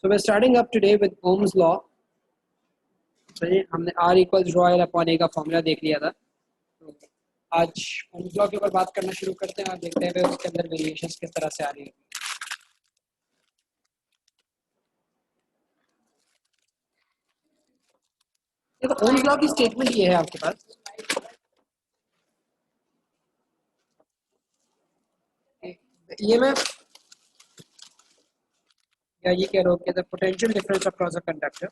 So we're starting up today with Ohm's law. चलिए हमने R equals rho L upon A का formula देख लिया था. तो आज Ohm's law के ऊपर बात करना शुरू करते हैं और देखते हैं उसके अंदर वेरिएशंस किस तरह से आ रही है. देखो Ohm's law की स्टेटमेंट ये है आपके पास. ये मैं या ये कह रहा हूँ कि the potential difference across a conductor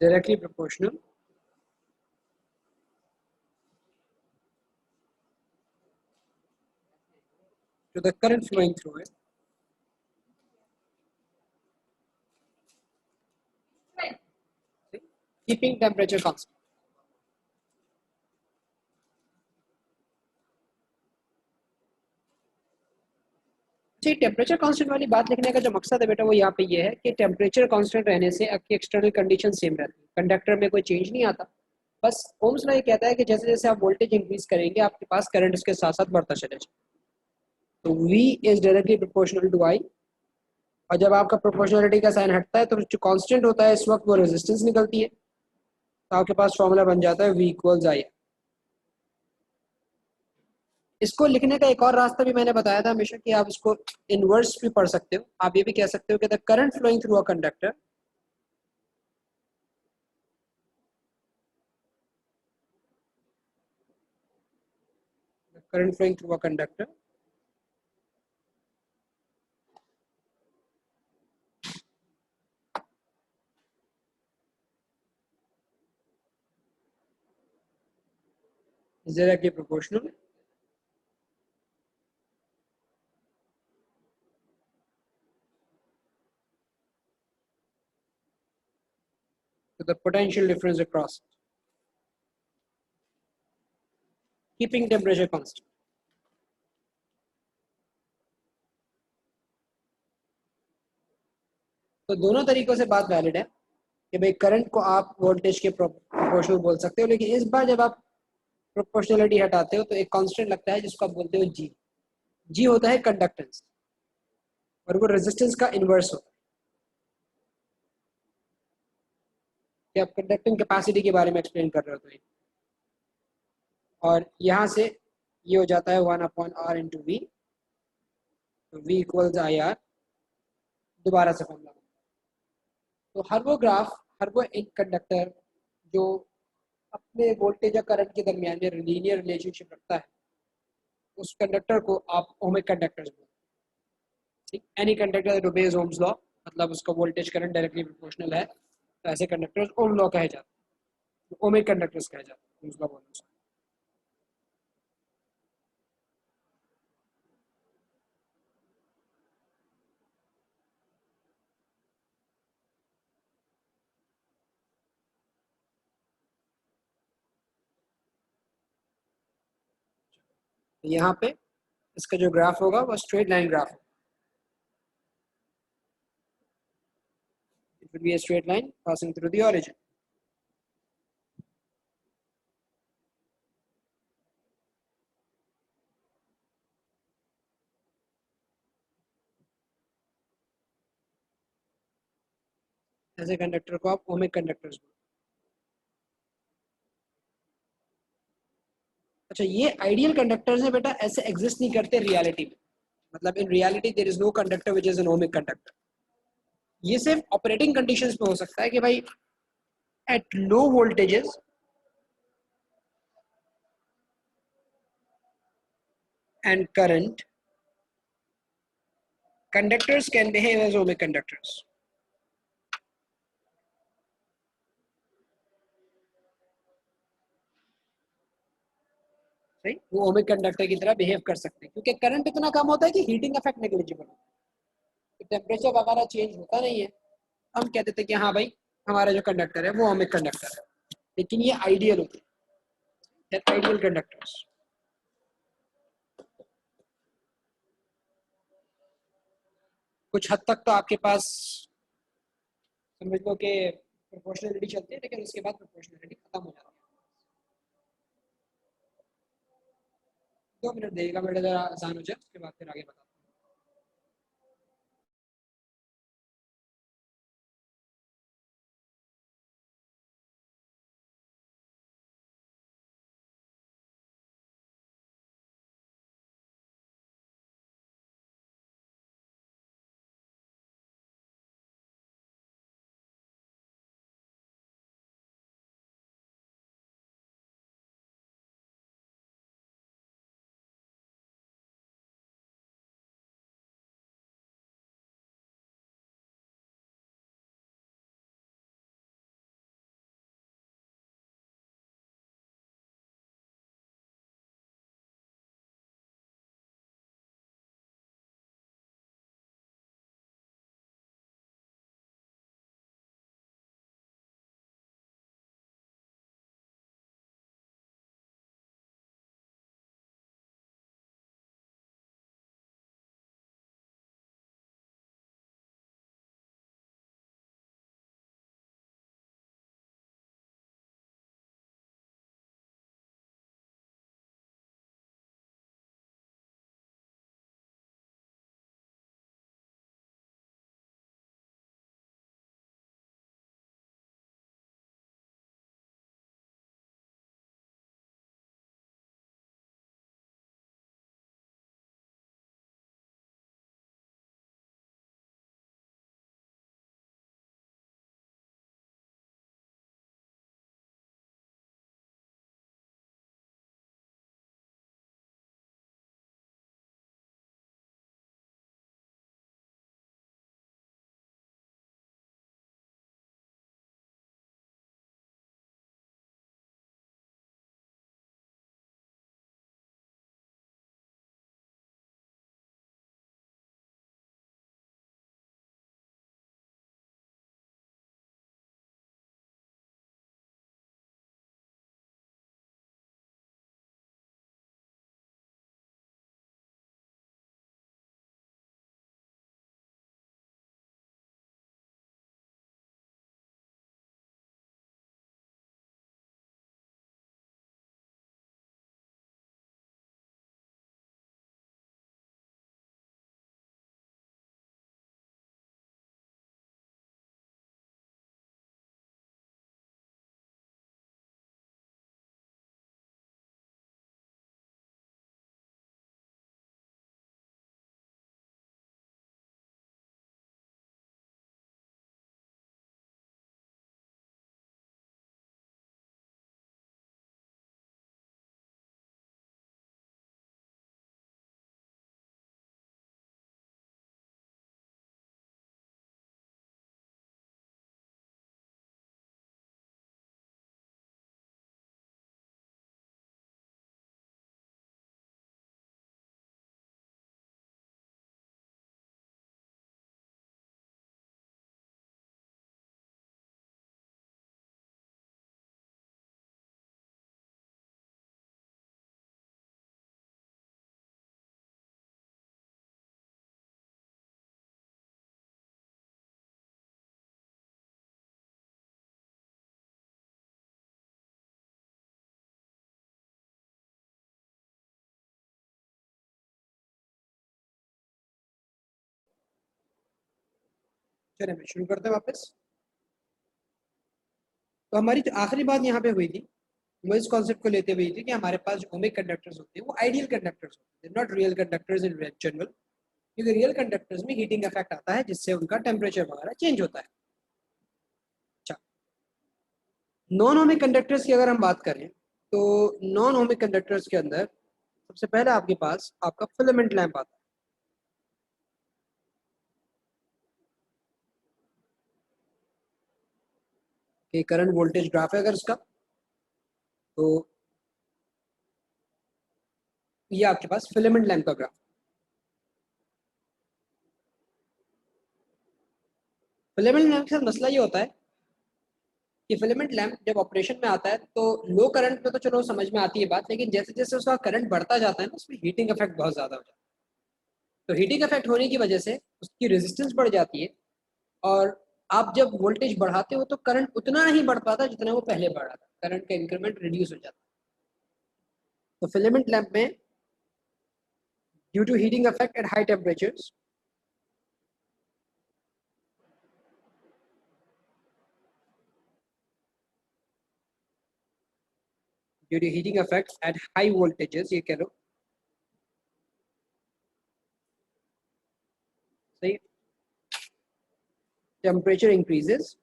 directly proportional to the current flowing through it keeping temperature constant. जी टेम्परेचर कांस्टेंट वाली बात लिखने का जो मकसद है बेटा वो यहाँ पे ये है कि टेम्परेचर कांस्टेंट रहने से आपकी एक्सटर्नल कंडीशन सेम रहती है, कंडक्टर में कोई चेंज नहीं आता. बस ओम्स लॉ ये कहता है कि जैसे जैसे आप वोल्टेज इंक्रीज करेंगे आपके पास करंट उसके साथ साथ बढ़ता चलेगा. तो V is directly proportional to I, और जब आपका प्रोपोर्शनलिटी का साइन हटता है तो जो कांस्टेंट होता है इस वक्त वो रेजिस्टेंस निकलती है. तो आपके पास फॉर्मूला बन जाता है V इक्वल्स I. इसको लिखने का एक और रास्ता भी मैंने बताया था हमेशा कि आप इसको इनवर्स भी पढ़ सकते हो. आप ये भी कह सकते हो कि the current flowing through a conductor current flowing through a conductor is directly proportional to the potential difference across it, keeping temperature constant. तो दोनों तरीकों से बात वैलिड है कि भाई करंट को आप वोल्टेज के प्रोपोर्शनल बोल सकते हो, लेकिन इस बार जब आप प्रोपोर्शनलिटी हटाते हो तो एक कांस्टेंट लगता है जिसको आप बोलते हो जी. जी होता है कंडक्टेंस और वो रेजिस्टेंस का इनवर्स होता है. कि आप कंडक्टिंग कैपेसिटी के बारे में एक्सप्लेन कर रहे हो तो और यहाँ से ये हो जाता है 1/r इंटू वी. तो V इक्वल्स आई आर. दोबारा से फॉर्मूला. तो हर वो ग्राफ, हर वो एक कंडक्टर जो अपने वोल्टेज या करंट के दरमियान में लीनियर रिलेशनशिप रखता है उस कंडक्टर को आप ओमिक कंडक्टर्स बोलते हैं. Any conductor that obeys Ohm's law, मतलब उसका वोल्टेज करंट डायरेक्टली प्रोपोर्शनल है, तो ऐसे कंडक्टर्स ओम लॉ कहे जाते हैं, ओमिक कंडक्टर्स कहे जाते हैं ओम्स लॉ बोलने से. यहाँ पे इसका जो ग्राफ होगा वो स्ट्रेट लाइन ग्राफ है. It will be a straight line passing through the origin. ऐसे कंडक्टर को आप ओमिक कंडक्टर्स बोलते हैं. अच्छा, ये आइडियल कंडक्टर्स हैं बेटा, ऐसे एग्जिस्ट नहीं करते रियलिटी में. मतलब in reality there is no conductor which is an ohmic conductor. ये सिर्फ ऑपरेटिंग कंडीशंस में हो सकता है कि भाई at low voltages and current, conductors can behave as ohmic conductors. सही, वो ओमिक कंडक्टर की तरह बिहेव कर सकते हैं क्योंकि करंट इतना कम होता है कि हीटिंग इफेक्ट नेग्लिजिबल होता है, टेम्परेचर वगैरह चेंज होता नहीं है. हम कहते थे कि हाँ भाई हमारा जो कंडक्टर है वो ओमिक कंडक्टर है, लेकिन ये आइडियल होते हैं, आइडियल कंडक्टर्स. कुछ हद तक तो आपके पास समझ लो कि प्रोपोर्शनलिटी चलती है, लेकिन उसके बाद प्रोपोर्शनलिटी खत्म हो जाती है। 2 मिनट देगा, मेरा जरा आसान हो जाए, उसके बाद फिर आगे बताता हूँ। चलिए मैं शुरू करते हैं वापस। तो हमारी जो आखिरी बात यहाँ पे हुई थी, वो इस कॉन्सेप्ट को लेते हुए थी कि हमारे पास जो ओमिक कंडक्टर्स होते हैं वो आइडियल कंडक्टर्स होते हैं, not real conductors in general. क्योंकि रियल कंडक्टर्स में हीटिंग इफेक्ट आता है, जिससे उनका टेम्परेचर वगैरह चेंज होता है। अच्छा, नॉन ओमिक कंडक्टर्स की अगर हम बात करें, तो नॉन ओमिक कंडक्टर्स के अंदर सबसे पहले आपके पास आपका फिलामेंट लैंप आता है। कि करंट वोल्टेज ग्राफ है अगर इसका, तो ये आपके पास फिलामेंट लैंप का ग्राफ। फिलामेंट लैंप के साथ मसला ये होता है कि फिलामेंट लैंप जब ऑपरेशन में आता है तो लो करंट में तो चलो समझ में आती है बात, लेकिन जैसे जैसे उसका करंट बढ़ता जाता है ना, उसमें हीटिंग इफेक्ट बहुत ज्यादा हो जाता है। तो हीटिंग इफेक्ट होने की वजह से उसकी रेजिस्टेंस बढ़ जाती है, और आप जब वोल्टेज बढ़ाते हो तो करंट उतना नहीं बढ़ पाता जितना वो पहले बढ़ रहा था, करंट का इंक्रीमेंट रिड्यूस हो जाता है। तो फिलामेंट लैंप में due to heating effect at high temperatures, due to heating effect at high voltages, ये कह लो सही, temperature increases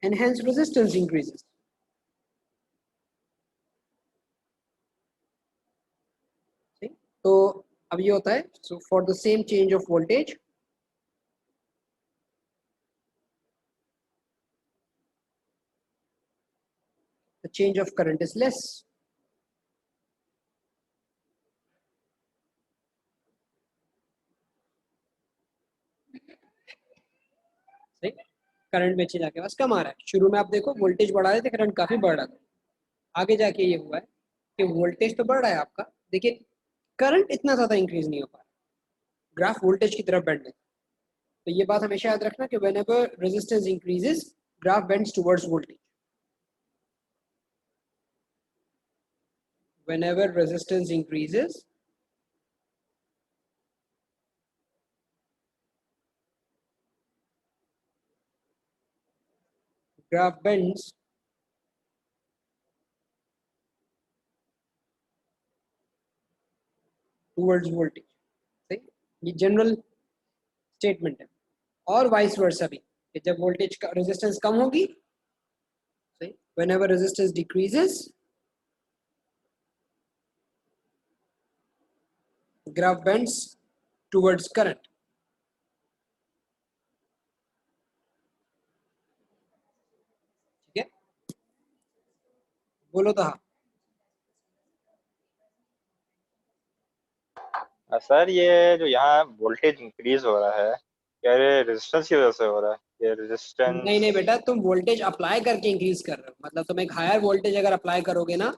and hence resistance increases. तो अब ये होता है, so for the same change of voltage, the change of current is less. सही, करंट में चेंज आके बस कम आ रहा है। शुरू में आप देखो वोल्टेज बढ़ा रहे थे, करंट काफी बढ़ रहा था, आगे जाके ये हुआ है कि वोल्टेज तो बढ़ रहा है आपका, लेकिन करंट इतना ज्यादा इंक्रीज नहीं हो पा रहा, ग्राफ वोल्टेज की तरफ बढ़ रहा है। तो ये बात हमेशा याद रखना कि whenever resistance increases, graph bends towards voltage. Whenever resistance increases, graph bends towards voltage. सही, ये जनरल स्टेटमेंट है। और वाइस वर्सा भी, कि जब वोल्टेज का रेजिस्टेंस कम होगी, सही, whenever resistance decreases, graph bends towards current. ठीक है, बोलो तो हाँ। सर ये जो यहाँ वोल्टेज इंक्रीज हो रहा है, क्या ये रेजिस्टेंस की वजह से हो रहा है? ये नहीं रेजिस्टेंस। नहीं बेटा, तुम वोल्टेज अप्लाई करके इंक्रीज कर रहे हो, मतलब तुम एक हायर वोल्टेज अगर अप्लाई करोगे ना,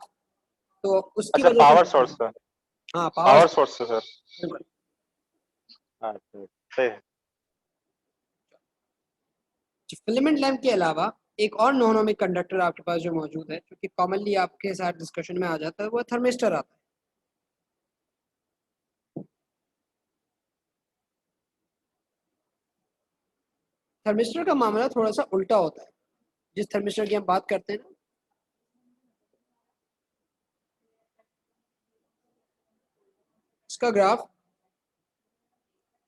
तो उसकी अच्छा, वजह से। पावर सोर्स से। हाँ, पावर। पावर सोर्स से सर। बिल्कुल। अच्छा, सही है। फिलामेंट लैंप के अलावा एक और नॉन ओमिक कंडक्टर आपके पास जो मौजूद है, जो कि कॉमनली आपके साथ डिस्कशन में आ जाता है, वो थर्मिस्टर आता है। थर्मिस्टर का मामला थोड़ा सा उल्टा होता है। जिस थर्मिस्टर की हम बात करते हैं ना, उसका ग्राफ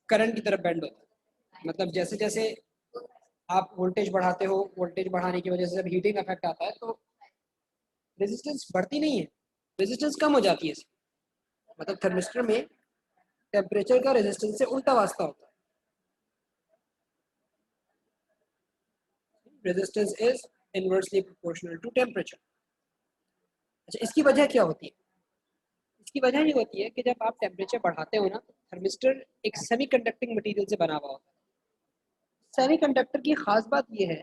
करंट की तरफ बेंड होता है। मतलब जैसे जैसे आप वोल्टेज बढ़ाते हो, वोल्टेज बढ़ाने की वजह से जब हीटिंग इफेक्ट आता है, तो रेजिस्टेंस बढ़ती नहीं है, रेजिस्टेंस कम हो जाती है। मतलब थर्मिस्टर में टेम्परेचर का रेजिस्टेंस से उल्टा वास्ता होता है। Resistance is inversely proportional to temperature. अच्छा, इसकी वजह क्या होती है? इसकी वजह ये होती है कि जब आप टेम्परेचर बढ़ाते हो ना, तो थर्मिस्टर एक सेमी कंडक्टिंग मटीरियल से बना हुआ होता है। सेमी कंडक्टर की खास बात यह है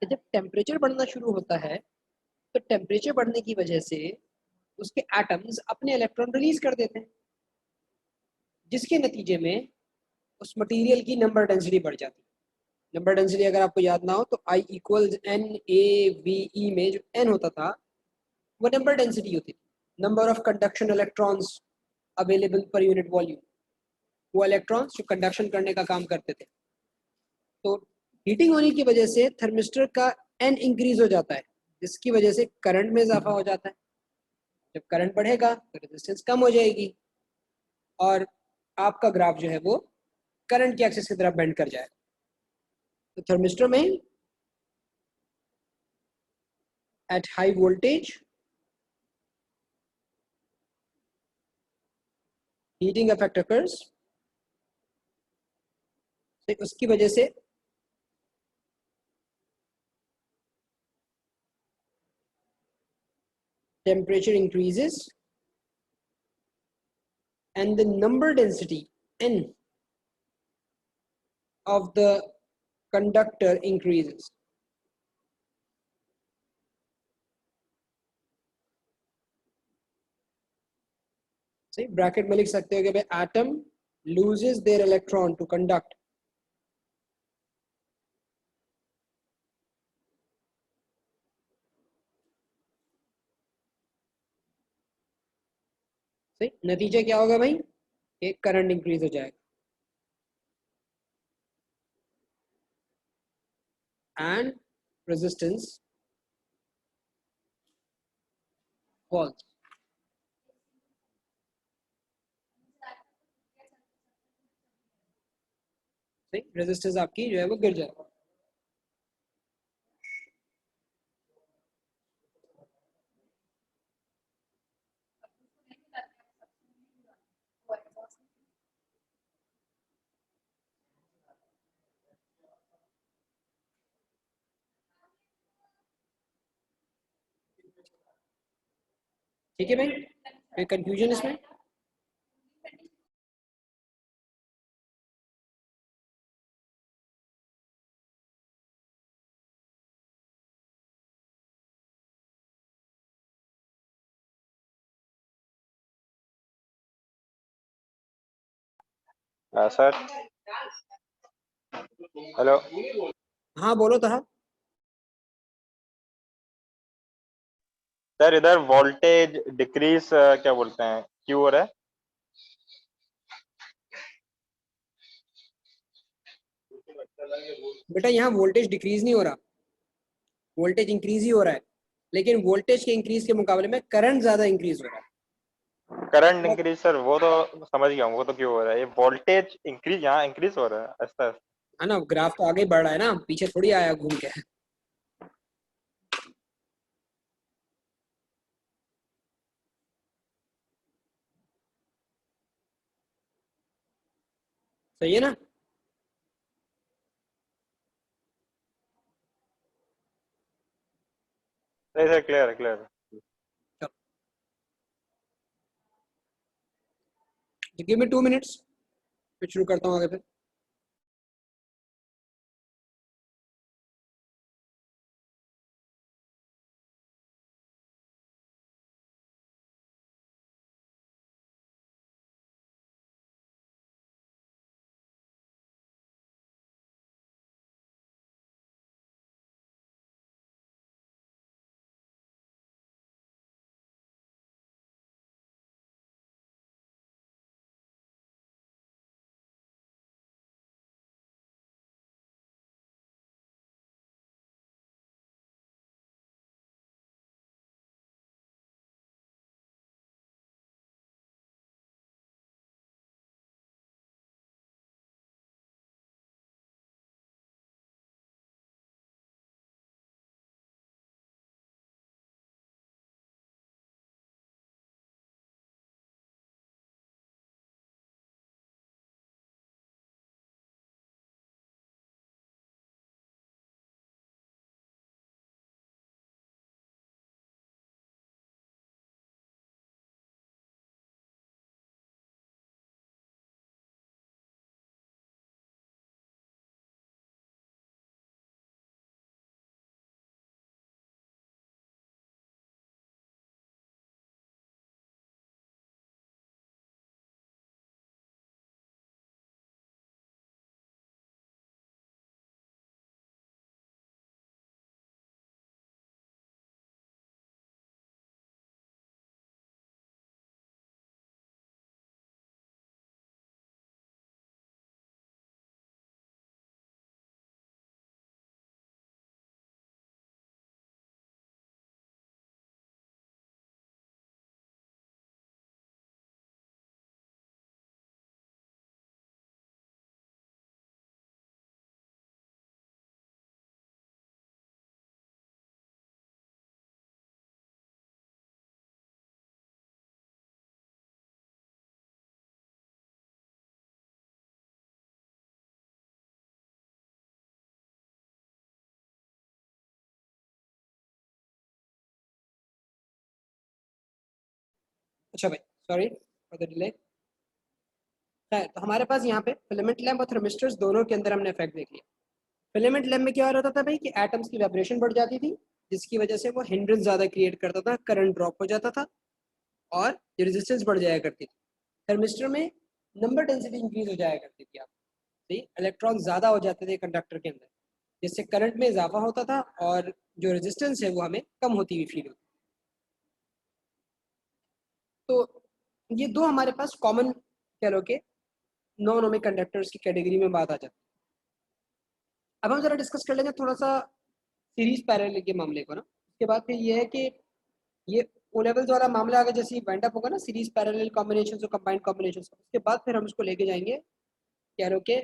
कि जब टेम्परेचर बढ़ना शुरू होता है, तो टेम्परेचर बढ़ने की वजह से उसके एटम्स अपने इलेक्ट्रॉन रिलीज कर देते हैं, जिसके नतीजे में उस मटेरियल की नंबर डेंसिटी बढ़ जाती है। नंबर डेंसिटी अगर आपको याद ना हो तो I equals n A v e में जो एन होता था, वो नंबर डेंसिटी होती थी, number of conduction electrons available per unit volume. वो इलेक्ट्रॉन्स जो कंडक्शन करने का काम करते थे। तो हीटिंग होने की वजह से थर्मिस्टर का एन इंक्रीज हो जाता है, जिसकी वजह से करंट में इजाफा हो जाता है। जब करंट बढ़ेगा तो रेजिस्टेंस कम हो जाएगी, और आपका ग्राफ जो है वो करंट की एक्सिस की तरफ बेंड कर जाएगा। तो थर्मिस्टर में at high voltage heating effect occurs, उसकी वजह से temperature increases and the number density n of the conductor increases. सही, ब्रैकेट में लिख सकते हो कि भाई atom loses their electron to conduct, सही, नतीजा क्या होगा भाई, कि करंट इंक्रीज हो जाएगा एंड रेजिस्टेंस फॉल्स। सही, रेजिस्टेंस आपकी जो है वो गिर जाएगा। ठीक है भाई, कोई कंफ्यूजन इसमें? Sir, hello. हाँ बोलो तो। सर इधर वोल्टेज डिक्रीज क्या बोलते हैं, क्यों हो रहा है? बेटा यहाँ वोल्टेज डिक्रीज नहीं हो रहा, वोल्टेज इंक्रीज ही हो रहा है, लेकिन वोल्टेज के इंक्रीज के मुकाबले में करंट ज्यादा इंक्रीज हो रहा है। करंट इंक्रीज सर, वो तो समझ गया हूँ, वो तो क्यों हो रहा है, ये वोल्टेज इंक्रीज यहाँ इंक्रीज हो रहा है ऐसा। है ना, ग्राफ तो आगे बढ़ रहा है ना, पीछे थोड़ी आया घूम के। सही है ना? सही सर, क्लियर है क्लियर है। गिव मी 2 मिनट्स, फिर शुरू करता हूँ आगे फिर। अच्छा भाई, सॉरी फॉर द डिले। तो हमारे पास यहाँ पे फिलामेंट लैम्प और थर्मिस्टर्स दोनों के अंदर हमने इफेक्ट देख लिया। फिलामेंट लैम्प में क्या हो रहा था भाई कि एटम्स की वाइब्रेशन बढ़ जाती थी, जिसकी वजह से वो हिंड्रेंस ज्यादा क्रिएट करता था, करंट ड्रॉप हो जाता था और रेजिस्टेंस बढ़ जाया करती थी। थर्मिस्टर में नंबर डेंसिटी इंक्रीज हो जाया करती थी आप, सही, इलेक्ट्रॉन ज़्यादा हो जाते थे कंडक्टर के अंदर, जिससे करंट में इजाफा होता था और जो रेजिस्टेंस है वो हमें कम होती हुई फील होती। तो ये दो हमारे पास कॉमन कह लो कि नॉन ओमिक कंडक्टर्स की कैटेगरी में बात आ जाती है। अब हम जरा डिस्कस कर लेंगे थोड़ा सा सीरीज पैरेलल के मामले को ना। उसके बाद फिर ये है कि ये ओ लेवल्स वाला मामला अगर जैसे वाइंड अप होगा ना सीरीज पैरेलल कॉम्बिनेशन और कंबाइंड कॉम्बिनेशन, उसके बाद फिर हम उसको लेके जाएंगे कह लो कि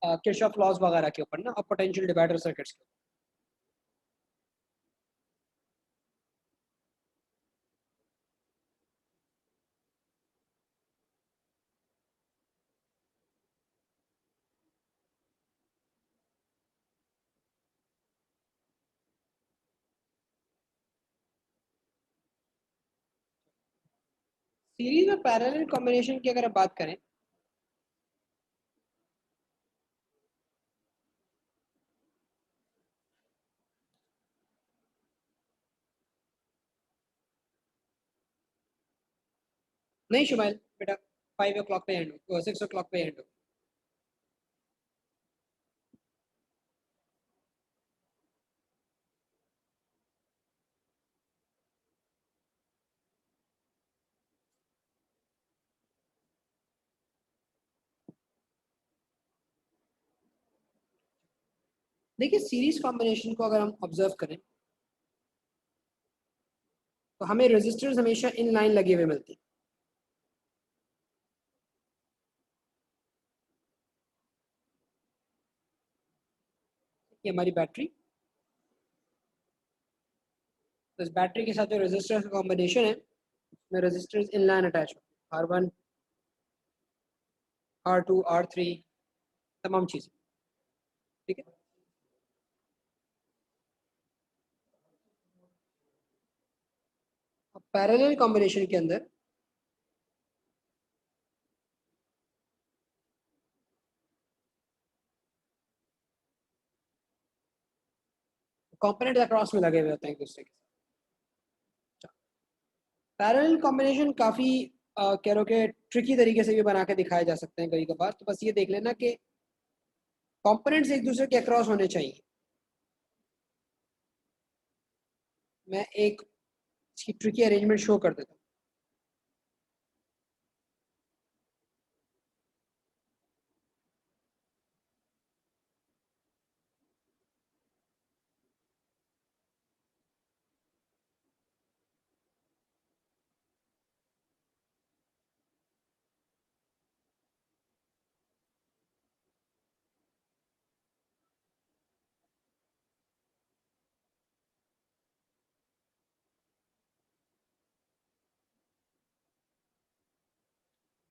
किरचॉफ लॉज वगैरह के ऊपर ना, और पोटेंशियल डिवाइडर सर्किट्स के ऊपर। सीरीज और पैरेलल कॉम्बिनेशन की अगर आप बात करें, नहीं शुमाइल बेटा, 5 o'clock पे एंड हो, 6 o'clock पे एंड हो। देखिए सीरीज कॉम्बिनेशन को अगर हम ऑब्जर्व करें तो हमें रेजिस्टर्स हमेशा इन लाइन लगे हुए मिलते हैं। ये हमारी बैटरी, तो इस बैटरी के साथ जो रेजिस्टर का कॉम्बिनेशन है उसमें रेजिस्टर्स इन लाइन अटैच होते हैं, R1 R2 R3 तमाम चीज़ें, ठीक है। अब पैरेलल कॉम्बिनेशन के अंदर कंपोनेंट अक्रॉस में लगे हुए होते हैं एक दूसरे के साथ। पैरेलल कॉम्बिनेशन काफ़ी कह लो कि ट्रिकी तरीके से भी बना के दिखाए जा सकते हैं कभी कभार, तो बस ये देख लेना कि कंपोनेंट्स एक दूसरे के अक्रॉस होने चाहिए। मैं एक इसकी ट्रिकी अरेंजमेंट शो कर देता हूँ।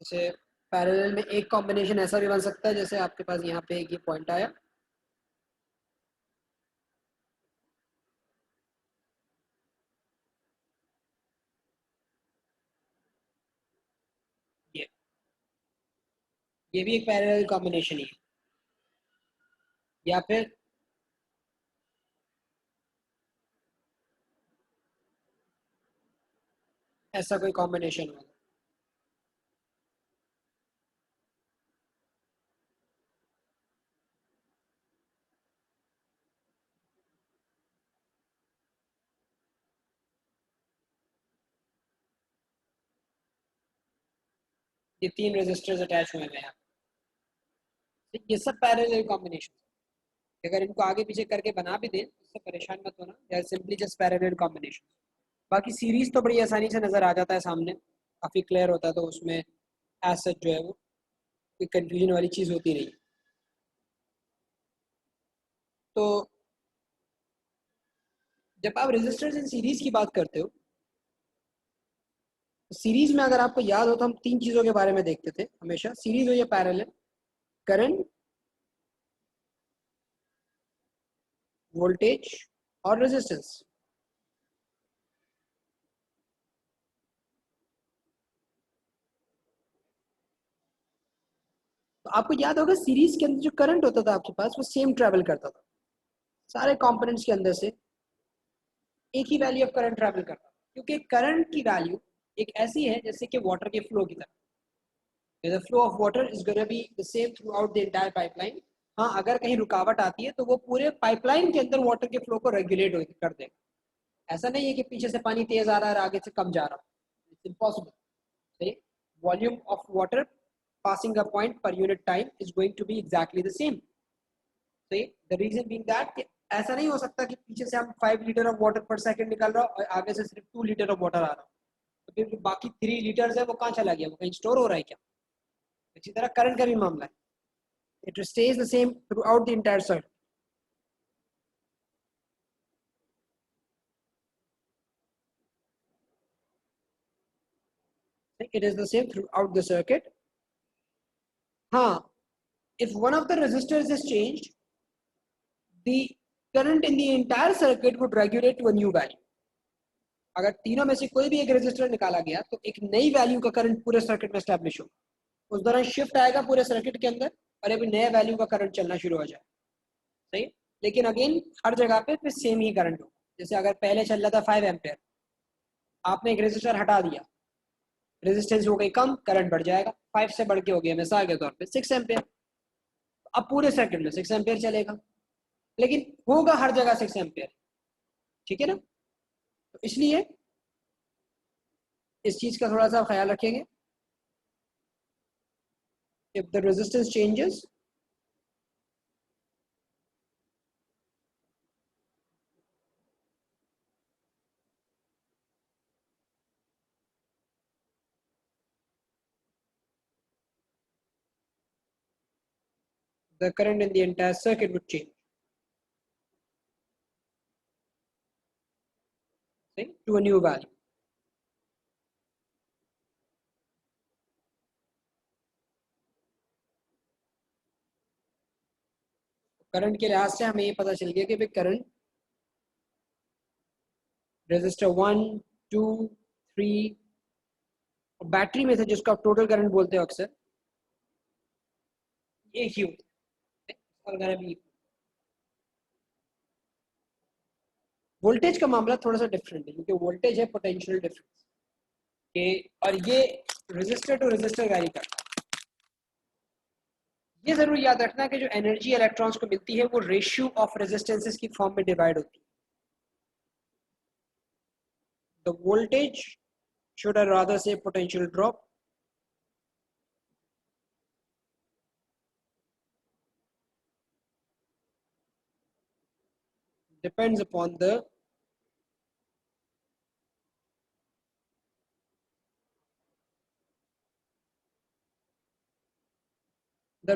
जैसे पैरेलल में एक कॉम्बिनेशन ऐसा भी बन सकता है, जैसे आपके पास यहाँ पे एक ये पॉइंट आया, ये ये भी एक पैरेलल कॉम्बिनेशन ही है, या फिर ऐसा कोई कॉम्बिनेशन होगा। ये 3 रेजिस्टर्स अटैच हुए हैं यहाँ, ये सब पैरेलल कॉम्बिनेशन। अगर इनको आगे पीछे करके बना भी दें उससे परेशान मत होना, या सिंपली जस्ट पैरेलल कॉम्बिनेशन। बाकी सीरीज तो बड़ी आसानी से नज़र आ जाता है सामने, काफ़ी क्लियर होता है, तो उसमें एज सच जो है वो कोई कंफ्यूजन वाली चीज़ होती नहीं। तो जब आप रेजिस्टर्स इन सीरीज की बात करते हो, सीरीज में अगर आपको याद हो तो हम 3 चीज़ों के बारे में देखते थे हमेशा, सीरीज हो या पैरेलल, करंट, वोल्टेज और रेजिस्टेंस। तो आपको याद होगा सीरीज के अंदर जो करंट होता था आपके पास वो सेम ट्रेवल करता था, सारे कंपोनेंट्स के अंदर से एक ही वैल्यू ऑफ करंट ट्रेवल करता था, क्योंकि करंट की वैल्यू एक ऐसी है जैसे कि वाटर के फ्लो की तरह, the flow of water is going to be the same throughout the entire pipeline. हाँ, अगर कहीं रुकावट आती है तो वो पूरे पाइपलाइन के अंदर वाटर के फ्लो को रेगुलेट कर देगा। ऐसा नहीं है कि पीछे से पानी तेज आ रहा है और आगे से कम जा रहा है, इट्स इम्पॉसिबल। सही, volume of water passing a point per unit time is going to be exactly the same. सही, the reason being that कि ऐसा नहीं हो सकता कि पीछे से हम 5 लीटर ऑफ वाटर पर सेकंड निकल रहा हो और आगे से सिर्फ 2 लीटर ऑफ वाटर आ रहा हो, तो फिर जो बाकी 3 लीटर्स है वो कहाँ चला गया, वो कहीं स्टोर हो रहा है क्या? इसी तरह करंट का भी मामला है, it stays the same throughout the entire circuit. It is the same throughout the circuit. हाँ, if one of the resistors is changed, the current in the entire circuit would regulate to a new value. अगर तीनों में से कोई भी एक resistor निकाला गया तो एक नई वैल्यू का करंट पूरे सर्किट में स्टैब्लिश होगा, उस दौरान शिफ्ट आएगा पूरे सर्किट के अंदर और अभी नए वैल्यू का करंट चलना शुरू हो जाए। सही, लेकिन अगेन हर जगह पे फिर सेम ही करंट होगा। जैसे अगर पहले चल रहा था 5 एम्पेयर, आपने एक रेजिस्टर हटा दिया, रेजिस्टेंस हो गई कम, करंट बढ़ जाएगा, 5 से बढ़ के हो गया मिसाल के तौर पे 6 एम्पेयर। अब पूरे सर्किट में 6 एम्पेयर चलेगा, लेकिन होगा हर जगह 6 एम्पेयर, ठीक है ना? तो इसलिए इस चीज का थोड़ा सा ख्याल रखेंगे। If the resistance changes, the current in the entire circuit would change, see, to a new value. Current के लिहाज से हमें ये पता चल गया कि भाई करंट रेजिस्टर 1, 2, 3 और बैटरी में से जिसको आप टोटल करंट बोलते हो अक्सर, ये ही होता है। वोल्टेज का मामला थोड़ा सा डिफरेंट है, क्योंकि वोल्टेज है पोटेंशियल डिफरेंस के, और ये रेजिस्टर टू रेजिस्टर वैरी करता है। ये जरूर याद रखना कि जो एनर्जी इलेक्ट्रॉन्स को मिलती है वो रेशियो ऑफ रेजिस्टेंसेस की फॉर्म में डिवाइड होती है। The voltage, should I rather say potential drop, depends upon the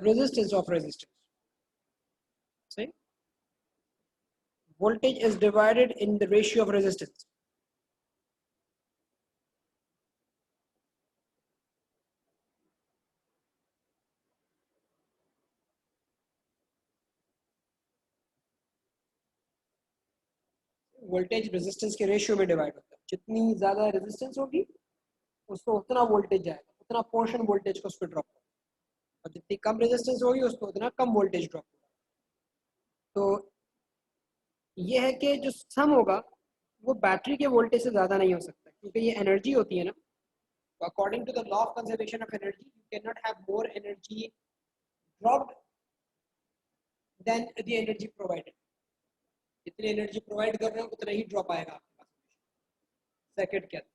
resistance of resistance. See, voltage is divided in the ratio of resistance. Voltage resistance के ratio में divide होता है, जितनी ज्यादा रेजिस्टेंस होगी उसको उतना वोल्टेज जाएगा, उतना पोर्शन वोल्टेज को उस पर ड्रॉप होगा, और जितनी कम रेजिस्टेंस होगी उसको उतना कम वोल्टेज ड्रॉप होगा। तो ये है कि जो सम होगा वो बैटरी के वोल्टेज से ज़्यादा नहीं हो सकता, क्योंकि ये एनर्जी होती है ना। तो according to the law of conservation of energy, you can not have more energy dropped than the energy provided. जितनी एनर्जी प्रोवाइड कर रहे हो उतना ही ड्रॉप आएगा आपके पास सर्किट के अंदर।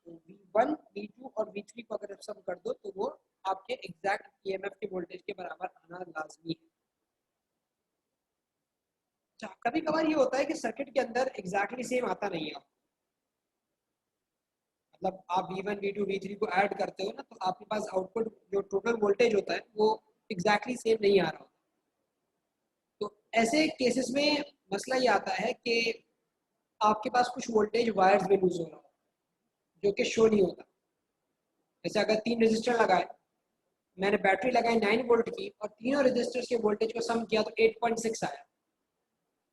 तो V1, V2 और V3 को अगर सम कर दो तो वो आपके एग्जैक्ट EMF के वोल्टेज के बराबर आना लाजमी है। कभी कभार ये होता है कि सर्किट के अंदर एग्जैक्टली सेम आता नहीं है, मतलब आप V1, V2, V3 को ऐड करते हो ना, तो आपके पास आउटपुट जो टोटल वोल्टेज होता है वो एग्जैक्टली सेम नहीं आ रहा होता। तो ऐसे केसेस में मसला ये आता है कि आपके पास कुछ वोल्टेज वायर्स में लूज हो रहा हो, जो कि शो नहीं होता। जैसे अगर 3 रजिस्टर लगाए, मैंने बैटरी लगाई 9 वोल्ट की और तीनों रजिस्टर्स के वोल्टेज को सम किया तो 8.6 आया,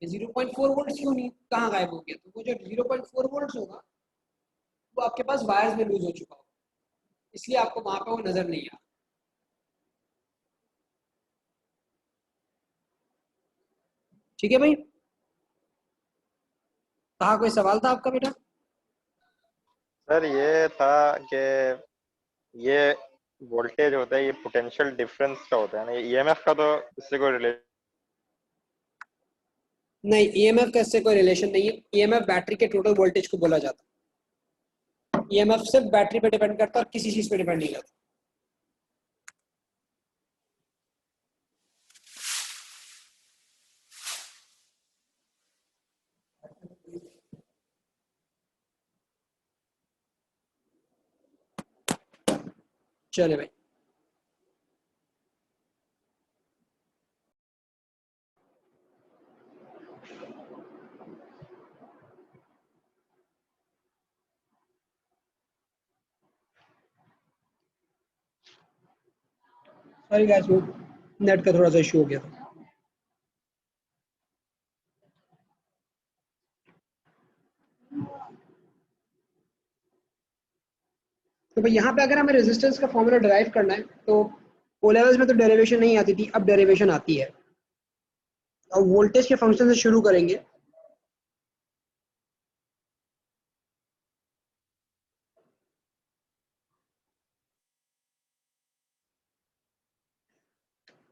0.4 वोल्ट क्यों नहीं, कहाँ गायब हो गया? तो वो जो 0.4 वोल्ट होगा वो आपके पास वायर्स में लूज हो चुका होगा, इसलिए आपको वहां पे वो नजर नहीं आ। ठीक है भाई, कहा कोई सवाल था आपका बेटा? सर ये था कि ये वोल्टेज होता है ये पोटेंशियल डिफरेंस का होता है ना, ये ईएमएफ का तो इससे कोई रिलेशन। नहीं, ईएमएफ का इससे कोई रिलेशन नहीं है। ईएमएफ बैटरी के टोटल वोल्टेज को बोला जाता है। ईएमएफ सिर्फ बैटरी पे डिपेंड करता है और किसी चीज पे डिपेंड नहीं करता। चले भाई, सॉरी गाइस, वो नेट का थोड़ा सा इशू हो गया था। तो भाई यहाँ पे अगर हमें रेजिस्टेंस का फॉर्मूला डिराइव करना है तो ओ लेवल्स में तो डेरिवेशन नहीं आती थी, अब डेरिवेशन आती है। और वोल्टेज के फंक्शन से शुरू करेंगे।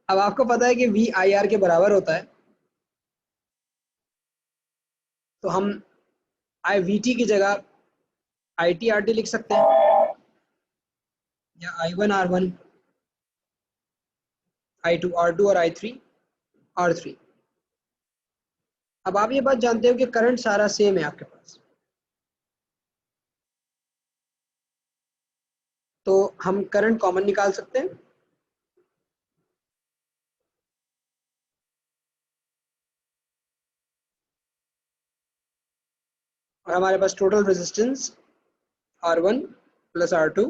अब आपको पता है कि वी आई आर के बराबर होता है, तो हम आई वी टी की जगह आई टी आर टी लिख सकते हैं, या I one R one, I two R two और आई थ्री आर थ्री। अब आप ये बात जानते हो कि करंट सारा सेम है आपके पास, तो हम करंट कॉमन निकाल सकते हैं। और हमारे पास total resistance R1 plus R2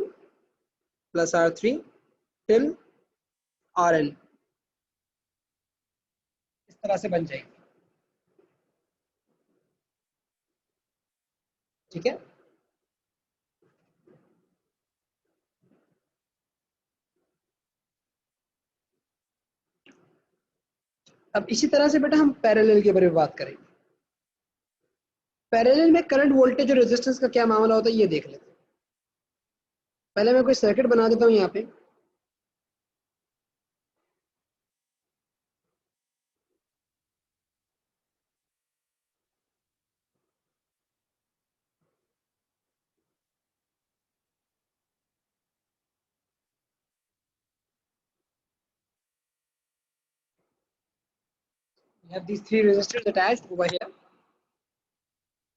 plus R3 till Rn इस तरह से बन जाएगी। ठीक है, अब इसी तरह से बेटा हम पैरेलल के बारे में बात करेंगे। पैरेलल में करंट, वोल्टेज और रेजिस्टेंस का क्या मामला होता है ये देख लेते हैं। पहले मैं कोई सर्किट बना देता हूँ यहाँ पे। We have these three resistors attached over here.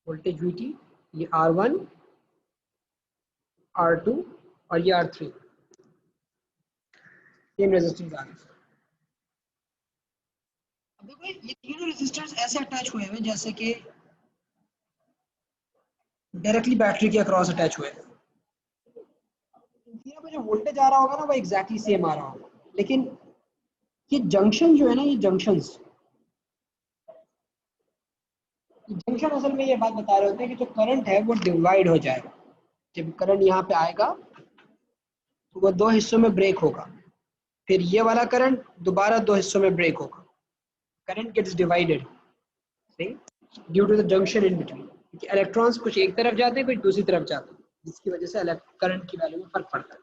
Voltage VT, ये R1, R2 और ये R3, तीन रेजिस्टेंस आ गए। अब देखो ये तीनों रेजिस्टर्स ऐसे अटैच हुए हैं जैसे कि डायरेक्टली बैटरी के अक्रॉस अटैच हुए हैं। तीनों पे जो वोल्टेज आ रहा होगा ना वो एग्जैक्टली सेम आ रहा होगा, लेकिन ये जंक्शन जो है ना, ये जंक्शंस, जंक्शन असल में ये बात बता रहे होते हैं कि जो करंट है वो डिवाइड हो जाएगा। जब करंट यहाँ पे आएगा तो वो दो हिस्सों में ब्रेक होगा, फिर ये वाला करंट दोबारा दो हिस्सों में ब्रेक होगा। Current gets divided due to the junction in between, क्योंकि इलेक्ट्रॉन्स कुछ एक तरफ जाते हैं कुछ दूसरी तरफ जाते हैं, जिसकी वजह से करंट की वैल्यू में फर्क पड़ता है।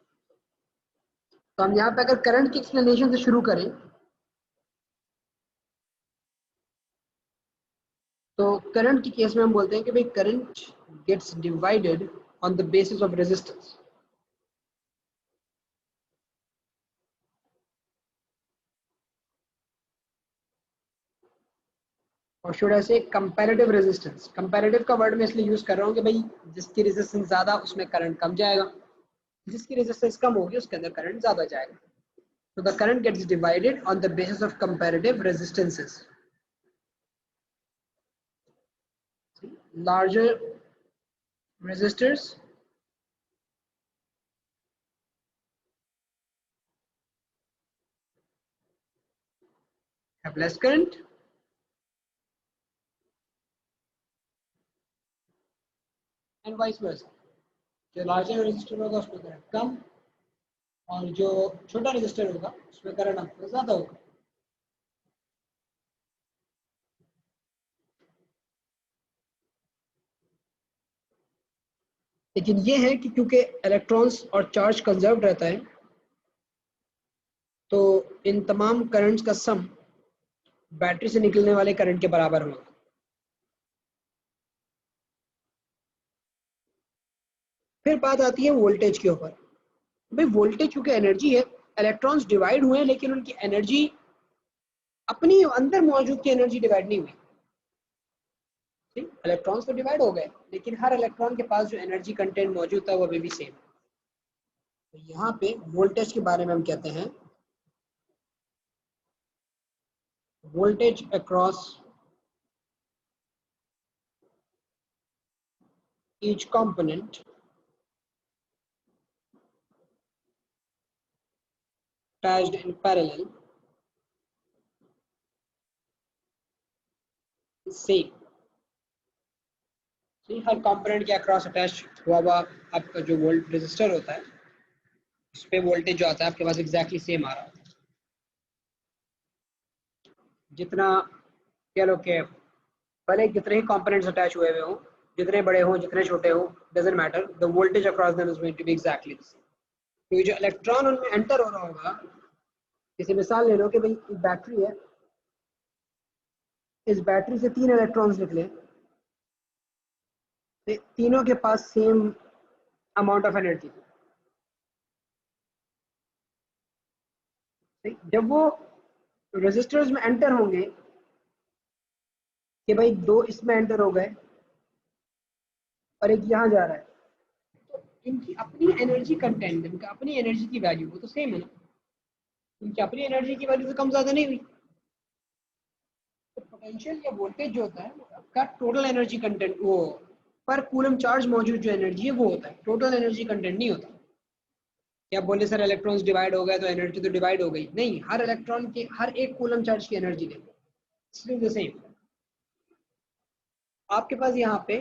तो हम यहाँ पे अगर करंट की एक्सप्लेनेशन से शुरू करें तो करंट की केस में हम बोलते हैं कि भाई current gets divided on the basis of resistance. और शुड ऐसे कंपैरेटिव रेजिस्टेंस, कंपैरेटिव का वर्ड मैं इसलिए यूज कर रहा हूँ कि भाई जिसकी रेजिस्टेंस ज्यादा उसमें करंट कम जाएगा, जिसकी रेजिस्टेंस कम होगी उसके अंदर करंट ज्यादा जाएगा। So the current gets divided on the basis of comparative resistances. Larger resistors have less current, and vice versa. जो larger resistor होगा उसमें करंट कम और जो छोटा resistor होगा उसमें करंट आपको ज्यादा होगा। लेकिन ये है कि क्योंकि इलेक्ट्रॉन्स और चार्ज कंजर्व रहता है तो इन तमाम करंट्स का सम बैटरी से निकलने वाले करंट के बराबर होगा। फिर बात आती है वोल्टेज के ऊपर। भाई वोल्टेज चूंकि एनर्जी है, इलेक्ट्रॉन्स डिवाइड हुए लेकिन उनकी एनर्जी अपनी अंदर मौजूद की एनर्जी डिवाइड नहीं हुई। ठीक, इलेक्ट्रॉन्स तो डिवाइड हो गए लेकिन हर इलेक्ट्रॉन के पास जो एनर्जी कंटेंट मौजूद था वो अभी भी सेम। तो यहाँ पे वोल्टेज के बारे में हम कहते हैं voltage across each component attached in parallel is same। Her component के अक्रॉस अटैच हुआ हुआ आपका जो वोल्ट रेजिस्टर होता है उस पे वोल्टेज जो आता है आपके पास एग्जैक्टली सेम आ रहा है। जितना कह लो कि भले कितने ही कंपोनेंट्स अटैच हुए हुए हों, जितने बड़े हों जितने छोटे हों, doesn't matter, the voltage across them is going to be exactly the same. तो जो इलेक्ट्रॉन उनमें एंटर हो रहा होगा, जैसे मिसाल ले लो कि भाई एक बैटरी है, इस बैटरी से 3 इलेक्ट्रॉन्स निकले, तो तीनों के पास सेम अमाउंट ऑफ एनर्जी। जब वो रेजिस्टर्स में एंटर होंगे कि भाई 2 इसमें एंटर हो गए और एक यहाँ जा रहा है, तो इनकी अपनी एनर्जी कंटेंट, इनका अपनी एनर्जी की वैल्यू वो तो सेम है ना, इनकी अपनी एनर्जी की वैल्यू से कम ज्यादा नहीं हुई। तो पोटेंशियल या वोल्टेज जो होता है आपका टोटल एनर्जी कंटेंट, वो पर कूलम चार्ज मौजूद जो एनर्जी है वो होता है, टोटल एनर्जी कंटेंट नहीं होता। क्या बोले सर इलेक्ट्रॉन्स डिवाइड हो गए तो एनर्जी तो डिवाइड हो गई? नहीं, हर इलेक्ट्रॉन के हर एक कूलम चार्ज की एनर्जी देंगे सेम। आपके पास यहाँ पे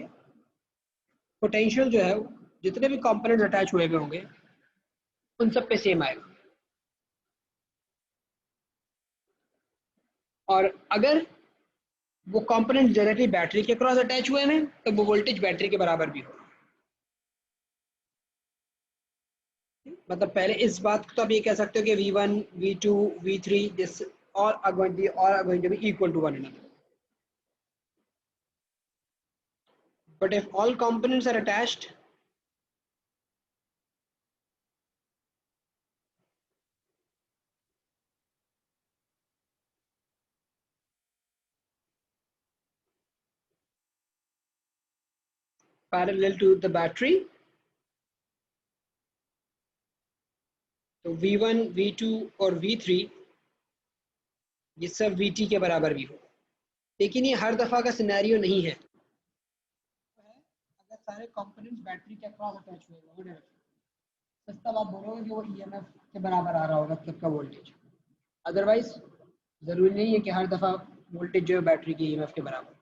पोटेंशियल जो है जितने भी कंपोनेंट्स अटैच हुए होंगे उन सब पे सेम आएगा। और अगर वो कंपोनेंट डायरेक्टली बैटरी के क्रॉस अटैच हुए हैं तो वो वोल्टेज बैटरी के बराबर भी होगा। मतलब पहले इस बात को तो आप ये कह सकते हो कि V1, V2, V3 this all are going to be equal to one another. But if all components are attached, parallel to the battery, तो V1, V2 और V3 ये सब VT के बराबर भी हो। लेकिन ये हर दफा का सिनेरियो नहीं है। अगर सारे कंपोनेंट्स बैटरी के अक्रॉस अटैच हुए होंगे तब आप बोलोगे कि वो EMF के बराबर आ रहा होगा तब का वोल्टेज। अदरवाइज जरूरी नहीं है कि हर दफा वोल्टेज जो है बैटरी की EMF के बराबर।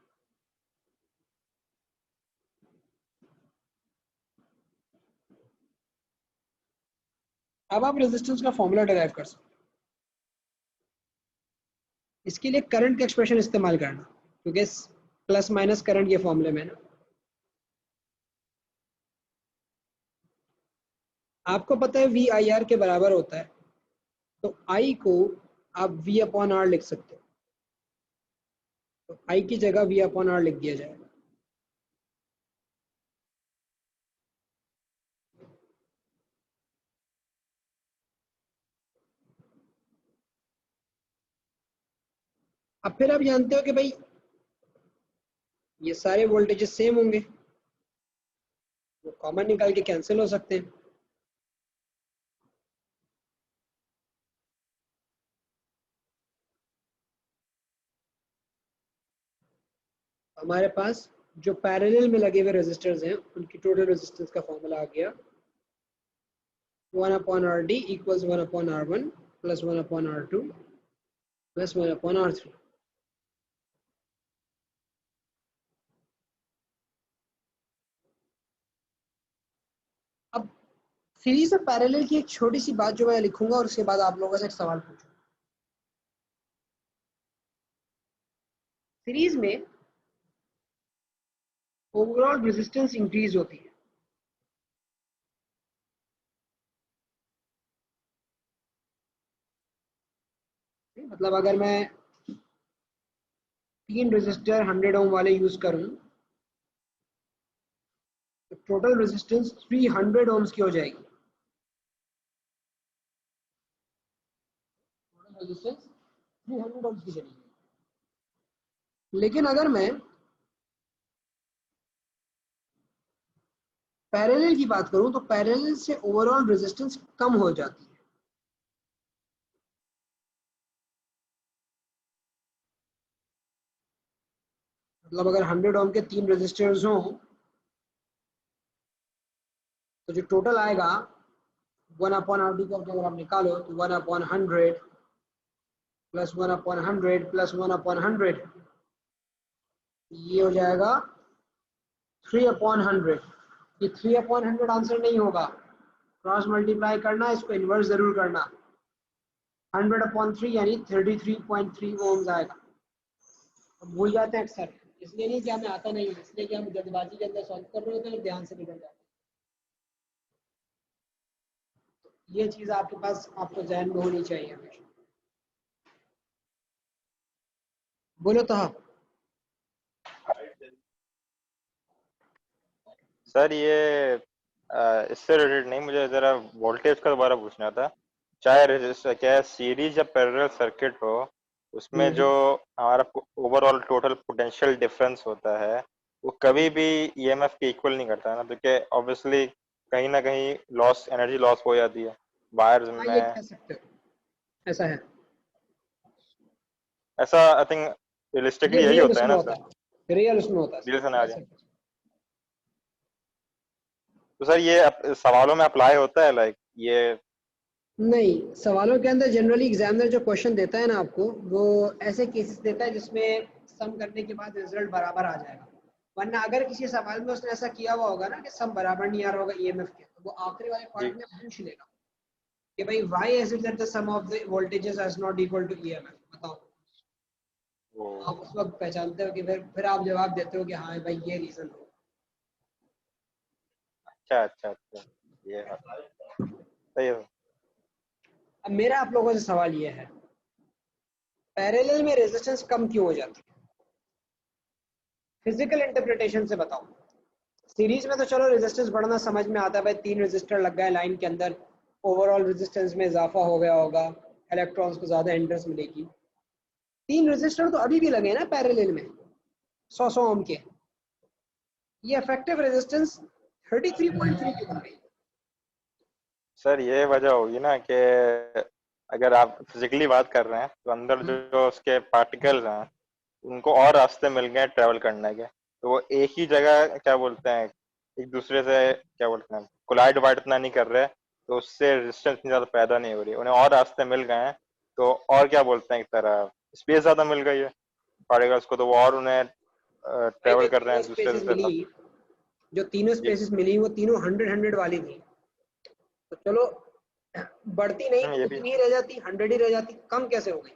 अब आप रेजिस्टेंस का फॉर्मूला डिराइव कर सकते हो। इसके लिए करंट का एक्सप्रेशन इस्तेमाल करना, क्योंकि प्लस माइनस करंट के फॉर्मूले में ना आपको पता है VIR के बराबर होता है, तो I को आप V/R लिख सकते हो। तो I की जगह V/R लिख दिया जाएगा। अब फिर आप जानते हो कि भाई ये सारे वोल्टेजेस सेम होंगे, वो कॉमन निकाल के कैंसिल हो सकते हैं। हमारे पास जो पैरेलल में लगे हुए रेजिस्टर्स हैं उनकी टोटल रेजिस्टेंस का फॉर्मूला आ गया 1/RD equals 1/R1 plus 1/R2 plus 1/R3। अब सीरीज और पैरेलल की एक छोटी सी बात जो मैं लिखूंगा और उसके बाद आप लोगों से एक सवाल पूछूंगा। सीरीज में ओवरऑल रेजिस्टेंस इंक्रीज होती है, मतलब अगर मैं 3 रेजिस्टर 100 ओम वाले यूज करूं तो टोटल रेजिस्टेंस 300 ओम्स की हो जाएगी। टोटल रेजिस्टेंस 300 ओम्स की चली जाएगी। लेकिन अगर मैं पैरेलल की बात करूं तो पैरेलल से ओवरऑल रेजिस्टेंस कम हो जाती है। मतलब अगर 100 ओम के 3 रेजिस्टर्स हों तो जो टोटल आएगा 1/RD करके अगर आप निकालो तो 1/100 प्लस 1/100 प्लस 1/100 ये हो जाएगा 3/100। ये 3/100 आंसर नहीं होगा, क्रॉस मल्टीप्लाई करना, इसको इन्वर्स जरूर करना। 100/3 यानी 33.3 ओम्स आएगा। अब भूल जाते हैं अक्सर, इसलिए नहीं कि हमें आता नहीं है, इसलिए कि हम जल्दबाजी के अंदर सॉल्व कर रहे होते हैं और ध्यान से निकल जाते हैं। ये चीज़ आपके पास आपको जहन में होनी चाहिए हमेशा। बोलो तो हाँ। सर ये इससे रिलेटेड नहीं, मुझे जरा वोल्टेज का दोबारा पूछना था। चाहे रजिस्टर क्या सीरीज या पैरेलल सर्किट हो, उसमें जो हमारा ओवरऑल टोटल पोटेंशियल डिफरेंस होता है वो कभी भी ईएमएफ के इक्वल नहीं करता है ना, क्योंकि ऑब्वियसली कहीं ना कहीं लॉस, एनर्जी लॉस हो जाती है वायर्स हाँ ये में। कह सकते हो, ऐसा है। ऐसा आई थिंक ये रियलिस्टिकली यही रियल होता है उसमें ना होता सर? है, रियल उसमें होता है रियल सर, सिनेरियो। ऐसा। तो सर ये सवालों में अप्लाई होता है लाइक ये? नहीं, सवालों के अंदर जनरली एग्जामिनर जो क्वेश्चन देता है ना आपको, वो ऐसे केसेस देता है जिसमें सम करने के बाद रिजल्ट बराबर आ जाएगा। वरना अगर किसी सवाल में उसने ऐसा किया हुआ होगा ना कि सम बराबर नहीं आ रहा होगा ईएमएफ के, तो वो आखिरी वाले जी। पार्ट में पूछ लेगा कि भाई why is it that the sum of the voltages is not equal to EMF, बताओ। वो आप उस वक्त पहचानते हो कि फिर आप जवाब देते हो कि हाँ भाई ये रीजन हो। अच्छा अच्छा अच्छा, ये सही है। अब मेरा आप लोगों से सवाल ये है, पैरेलल में रेजिस्टेंस कम क्यों हो जाती है? फिजिकल इंटरप्रिटेशन से बताओ। सीरीज में तो चलो रेजिस्टेंस बढ़ना समझ में आता है, भाई 3 रेजिस्टर लग गए लाइन के अंदर, ओवरऑल रेजिस्टेंस में इजाफा हो गया होगा, इलेक्ट्रॉन्स को ज्यादा इंटरेस्ट मिलेगी। 3 रेजिस्टर तो अभी भी लगे ना पैरेलल में, 100 ओम के, ये इफेक्टिव रेजिस्टेंस 33.3 की बन गई। सर ये वजह होगी ना कि अगर आप फिजिकली बात कर रहे हैं तो अंदर जो उसके पार्टिकल्स हैं उनको और रास्ते मिल गए ट्रेवल करने के, तो वो एक ही जगह क्या बोलते हैं, एक दूसरे से क्या बोलते हैं, कोलाइड वाइड इतना नहीं कर रहे, तो उससे रेजिस्टेंस इतनी ज्यादा पैदा नहीं हो रही, उन्हें और रास्ते मिल गए हैं। तो और क्या बोलते हैं, एक तरह स्पेस ज्यादा मिल गई है पार्टिकल्स को, तो वो और उन्हें भाई ट्रेवल कर रहे हैं दूसरे से ज्यादा। जो तीनों जी। स्पेसेस मिली वो तीनों 100 वाली थी, तो चलो बढ़ती नहीं तो ये भी। उतनी ही रह जाती, 100 ही रह जाती, कम कैसे हो गई?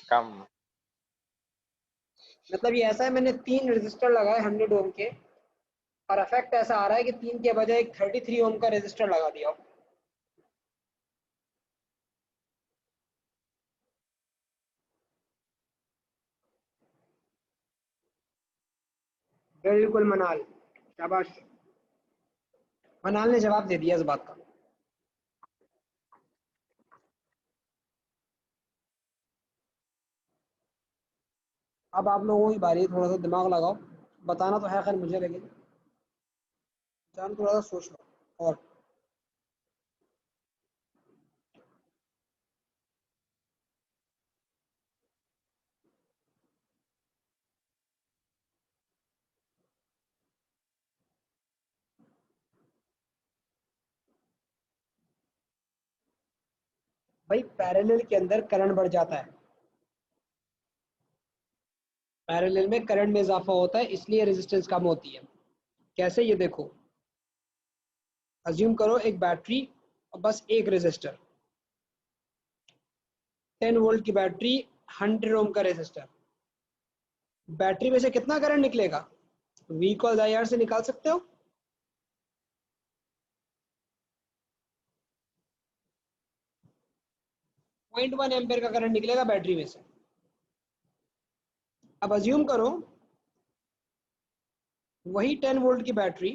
कम। मतलब ये ऐसा है, मैंने 3 रेजिस्टर लगाए 100 ओम के, और इफेक्ट ऐसा आ रहा है कि 3 के बजाय एक 33 ओम का रेजिस्टर लगा दिया। बिल्कुल मनाल, शाबाश, मनाल ने जवाब दे दिया इस बात का। अब आप लोगों की बारी है, थोड़ा सा दिमाग लगाओ, बताना तो है खैर मुझे, लेकिन जान थोड़ा सा सोच लो। और भाई पैरेलल के अंदर करंट बढ़ जाता है, पैरेलल में करंट में इजाफा होता है, इसलिए रेजिस्टेंस कम होती है। कैसे, ये देखो, अज्यूम करो एक बैटरी और बस एक रेजिस्टर, 10 वोल्ट की बैटरी, 100 ओम का रेजिस्टर, बैटरी में से कितना करंट निकलेगा? V कॉस आई आर से निकाल सकते हो। 0.1 एम्पेयर का करंट निकलेगा बैटरी में से। अब अज्यूम करो वही 10 वोल्ट की बैटरी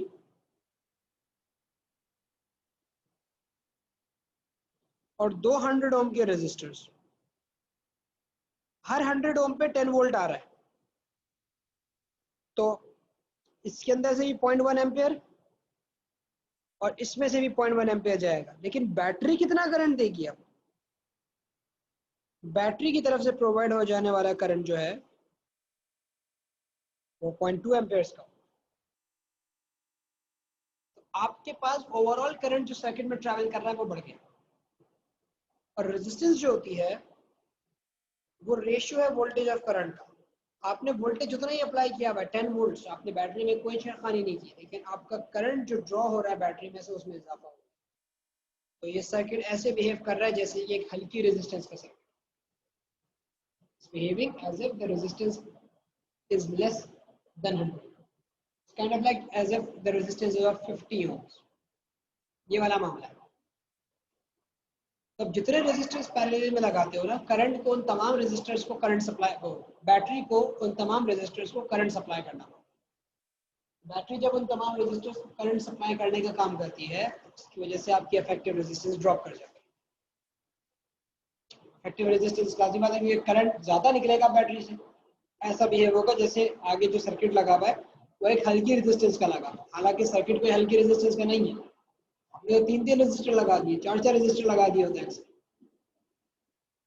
और 200 ओम के रेजिस्टर्स, हर 100 ओम पे 10 वोल्ट आ रहा है, तो इसके अंदर से भी 0.1 एम्पेयर और इसमें से भी 0.1 एम्पेयर जाएगा, लेकिन बैटरी कितना करंट देगी? अब बैटरी की तरफ से प्रोवाइड हो जाने वाला करंट जो है वो 0.2 एम्पेयर्स का। तो आपके पास ओवरऑल करंट जो सर्किट में ट्रैवल कर रहा है वो बढ़ गया, और रेजिस्टेंस जो होती है वो रेशियो है वोल्टेज ऑफ करंट का। आपने वोल्टेज उतना ही अप्लाई किया हुआ है 10 वोल्ट्स, आपने बैटरी में कोई छेड़खानी नहीं की, लेकिन आपका करंट जो ड्रॉ हो रहा है बैटरी में से उसमें इजाफा हो रहा है। तो ये सर्किट ऐसे बिहेव कर रहा है जैसे ये एक हल्की रेजिस्टेंस का circuit, behaving as if the resistance is less than 100. It's kind of like as if the resistance is of 50 ohms. ये वाला मामला है। तो जितने रेजिस्टर्स पैरेलल में लगाते हो ना, करंट को उन तमाम रेजिस्टर्स को करंट सप्लाई हो, बैटरी को उन तमाम रेजिस्टर्स को करंट सप्लाई करना हो। बैटरी जब उन तमाम रेजिस्टर्स को करंट सप्लाई करने का काम करती है, उसकी वजह से आपकी इफेक्टिव रेजिस्टेंस ड्रॉप कर जाती है। इफेक्टिव रेजिस्टेंस लाजिम बात है कि करंट ज्यादा निकलेगा बैटरी से, ऐसा बिहेव होगा जैसे आगे जो सर्किट लगा हुआ है वो एक हल्की रेजिस्टेंस का लगा, हालांकि सर्किट कोई हल्की रेजिस्टेंस का नहीं है। आपने 3 रेजिस्टर लगा दिए, 4 रेजिस्टर लगा दिए होते हैं,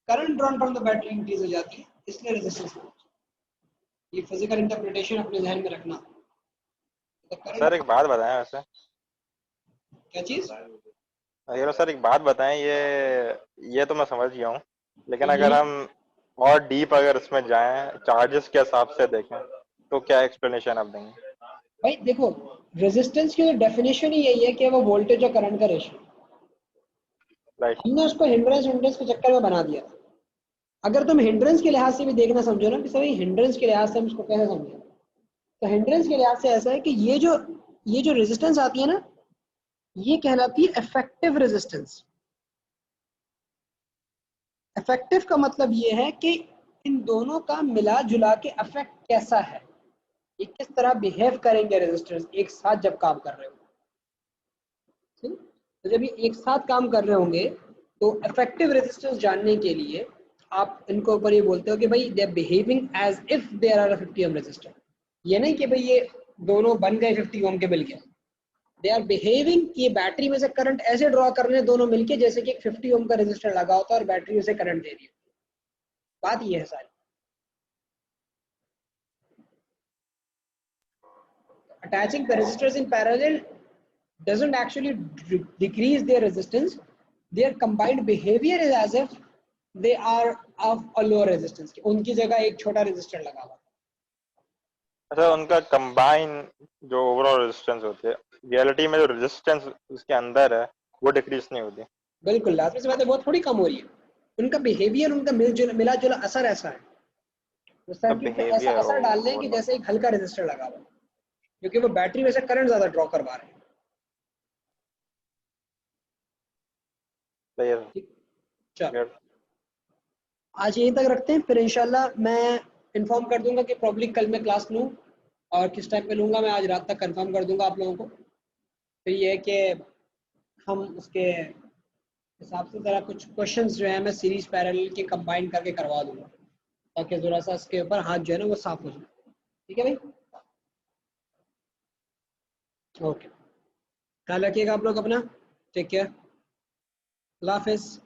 current drawn from the battery increase हो जाती है, इसलिए रेजिस्टेंस। ये फिजिकल इंटरप्रिटेशन अपने ध्यान में रखना। तो सर एक बात बताएं वैसे। क्या चीज? सर एक बात बताएं, ये तो मैं समझ गया हूँ, लेकिन अगर हम और डीप अगर इसमें जाएं, चार्जेस के हिसाब से देखें, तो क्या एक्सप्लेनेशन आप देंगे? भाई देखो, रेजिस्टेंस की डेफिनेशन ही यही है कि वो वोल्टेज और करंट का रेशियो। राइट। हमने उसको हिंड्रेंस के चक्कर में बना दिया था। अगर तुम हिंड्रेंस के लिहाज से भी देखना समझो ना कि सभी हिंड्रेंस के लिहाज से हम इसको कैसे समझे, तो हिंड्रेंस के लिहाज से ऐसा है कि ये जो रेजिस्टेंस आती है ना, ये कहलाती है इफेक्टिव रेजिस्टेंस। इफेक्टिव का मतलब ये है कि इन दोनों का मिला जुला के इफेक्ट कैसा है, ये किस तरह बिहेव करेंगे रेजिस्टर्स एक साथ जब काम कर रहे होंगे। तो जब ये एक साथ काम कर रहे होंगे तो इफेक्टिव रेजिस्टेंस जानने के लिए आप इनको ऊपर ये बोलते हो कि भाई they are behaving as if there are 50 ohm resistor. ये नहीं कि भाई ये दोनों बन गए 50 ओम के मिलके, दे आर बिहेविंग कि बैटरी में से करंट ऐसे ड्रॉ कर रहे हैं दोनों मिलके जैसे कि 50 ओम का रेजिस्टर लगा होता है और बैटरी उसे करंट दे रही है। बात ये है सारी। Attaching the resistors in parallel doesn't actually decrease their resistance. Their combined behavior is as if they are of a lower resistance. उनकी जगह एक छोटा रेजिस्टर लगा हुआ। अच्छा, उनका कंबाइन जो ओवरऑल रेजिस्टेंस होती है, रियलिटी में जो रेजिस्टेंस उसके अंदर है वो डिक्रीज नहीं होती। बिल्कुल, लाजमी सी बात है, बहुत थोड़ी कम हो रही है। उनका बिहेवियर, उनका मिला जुला असर ऐसा है, वो सर्किट पे ऐसा बिहेवियर असर डाल रहे हैं कि जैसे एक हल्का रेजिस्टर लगा हुआ, क्योंकि वो बैटरी में से करंट ज्यादा ड्रॉ करवा रहे हैं। चलो आज यहीं तक रखते हैं, फिर इंशाल्लाह मैं इन्फॉर्म कर दूंगा कि प्रॉब्ली कल मैं क्लास लूँ और किस टाइम पे लूँगा, मैं आज रात तक कंफर्म कर दूंगा आप लोगों को। फिर ये है कि हम उसके हिसाब से ज़रा कुछ क्वेश्चंस जो है मैं सीरीज पैरेलल के कंबाइन करके करवा दूंगा, ताकि ज़रा सा इसके ऊपर हाथ जो है ना वो साफ हो जाए। ठीक है भाई, ओके, ख्याल रखिएगा आप लोग अपना, टेक केयर, अल्लाह हाफिज़।